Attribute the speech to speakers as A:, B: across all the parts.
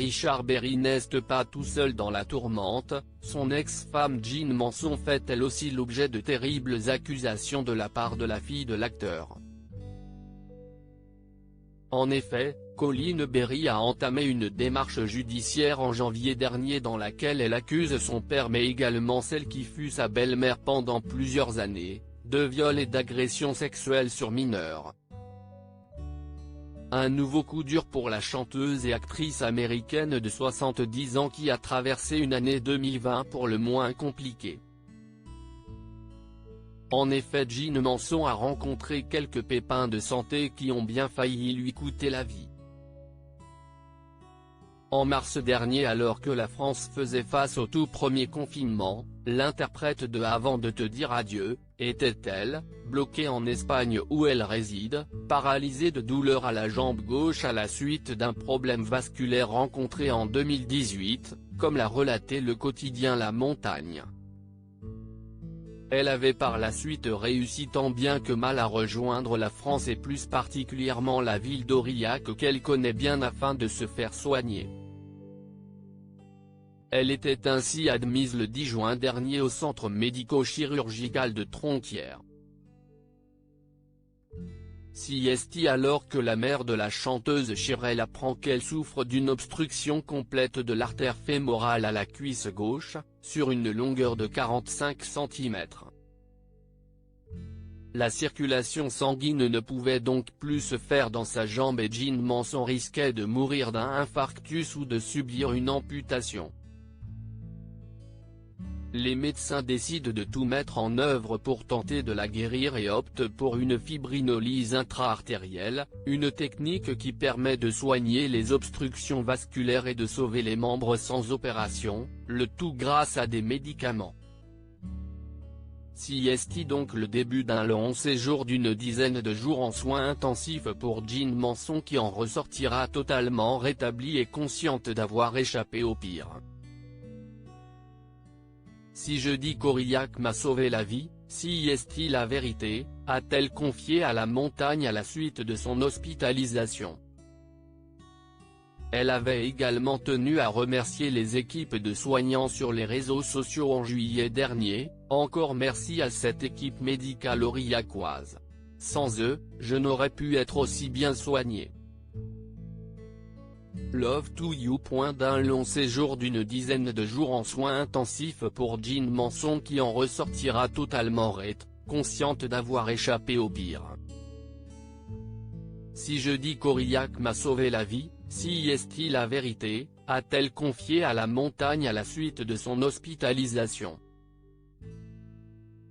A: Richard Berry n'est pas tout seul dans la tourmente, son ex-femme Jean Manson fait elle aussi l'objet de terribles accusations de la part de la fille de l'acteur. En effet, Colleen Berry a entamé une démarche judiciaire en janvier dernier dans laquelle elle accuse son père mais également celle qui fut sa belle-mère pendant plusieurs années, de viol et d'agression sexuelle sur mineurs. Un nouveau coup dur pour la chanteuse et actrice américaine de 70 ans qui a traversé une année 2020 pour le moins compliquée. En effet, Jean Manson a rencontré quelques pépins de santé qui ont bien failli lui coûter la vie. En mars dernier, alors que la France faisait face au tout premier confinement, l'interprète de Avant de te dire adieu, était-elle, bloquée en Espagne où elle réside, paralysée de douleur à la jambe gauche à la suite d'un problème vasculaire rencontré en 2018, comme l'a relaté le quotidien La Montagne. Elle avait par la suite réussi tant bien que mal à rejoindre la France et plus particulièrement la ville d'Aurillac qu'elle connaît bien afin de se faire soigner. Elle était ainsi admise le 10 juin dernier au centre médico-chirurgical de Tronquières. CST alors que la mère de la chanteuse Chirel apprend qu'elle souffre d'une obstruction complète de l'artère fémorale à la cuisse gauche, sur une longueur de 45 cm. La circulation sanguine ne pouvait donc plus se faire dans sa jambe et Jean Manson risquait de mourir d'un infarctus ou de subir une amputation. Les médecins décident de tout mettre en œuvre pour tenter de la guérir et optent pour une fibrinolyse intra-artérielle, une technique qui permet de soigner les obstructions vasculaires et de sauver les membres sans opération, le tout grâce à des médicaments. CST donc le début d'un long séjour d'une dizaine de jours en soins intensifs pour Jean Manson qui en ressortira totalement rétablie et consciente d'avoir échappé au pire. Si je dis qu'Aurillac m'a sauvé la vie, CST la vérité, a-t-elle confié à La Montagne à la suite de son hospitalisation. Elle avait également tenu à remercier les équipes de soignants sur les réseaux sociaux en juillet dernier, encore merci à cette équipe médicale aurillacoise. Sans eux, je n'aurais pu être aussi bien soignée. Love to you. D'un long séjour d'une dizaine de jours en soins intensifs pour Jean Manson qui en ressortira totalement consciente d'avoir échappé au pire. Si je dis qu'Aurillac m'a sauvé la vie, CST la vérité, a-t-elle confié à La Montagne à la suite de son hospitalisation.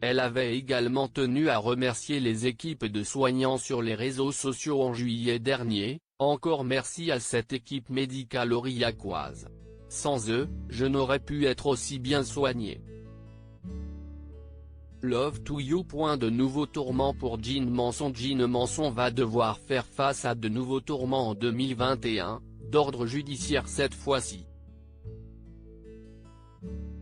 A: Elle avait également tenu à remercier les équipes de soignants sur les réseaux sociaux en juillet dernier, encore merci à cette équipe médicale aurillacoise. Sans eux, je n'aurais pu être aussi bien soignée. Love to you. De nouveaux tourments pour Jean Manson. Jean Manson va devoir faire face à de nouveaux tourments en 2021, d'ordre judiciaire cette fois-ci.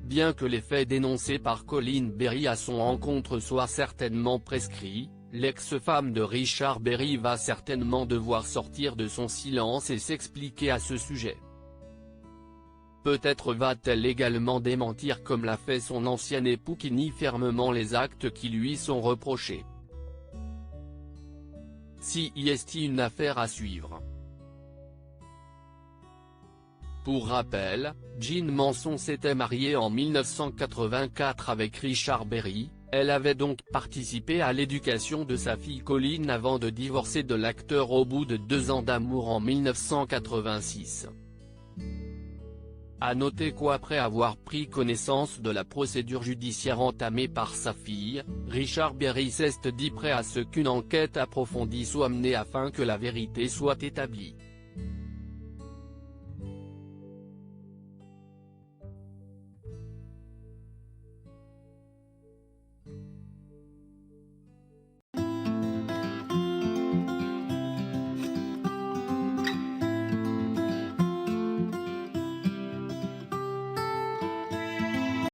A: Bien que les faits dénoncés par Colleen Berry à son encontre soient certainement prescrits, l'ex-femme de Richard Berry va certainement devoir sortir de son silence et s'expliquer à ce sujet. Peut-être va-t-elle également démentir comme l'a fait son ancien époux qui nie fermement les actes qui lui sont reprochés. Si y est-il une affaire à suivre. Pour rappel, Jean Manson s'était mariée en 1984 avec Richard Berry, elle avait donc participé à l'éducation de sa fille Colleen avant de divorcer de l'acteur au bout de 2 ans d'amour en 1986. À noter qu'après avoir pris connaissance de la procédure judiciaire entamée par sa fille, Richard Berry s'est dit prêt à ce qu'une enquête approfondie soit menée afin que la vérité soit établie.